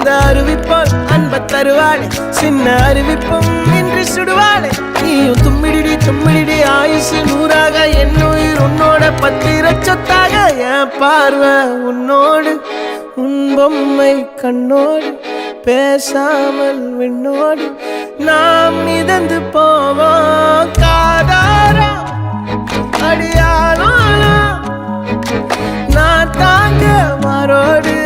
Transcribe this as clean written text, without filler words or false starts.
அந்த அறிவிப்பால் அன்ப தருவாளே சின்ன அறிவிப்பும் இன்று சுடுவாளே நீயும் தும்மிடி தும்மிடி ஆயுசு நூறாக என் உயிர் உன்னோட பத்திர சொத்தாக என் பார்வை உன்னோடு உன் பொம்மை கண்ணோடு பேசாமல் விண்ணோடு நாம் மிதந்து போவோம் காதாரா அடியாளோ நான் தாங்க மாறோடு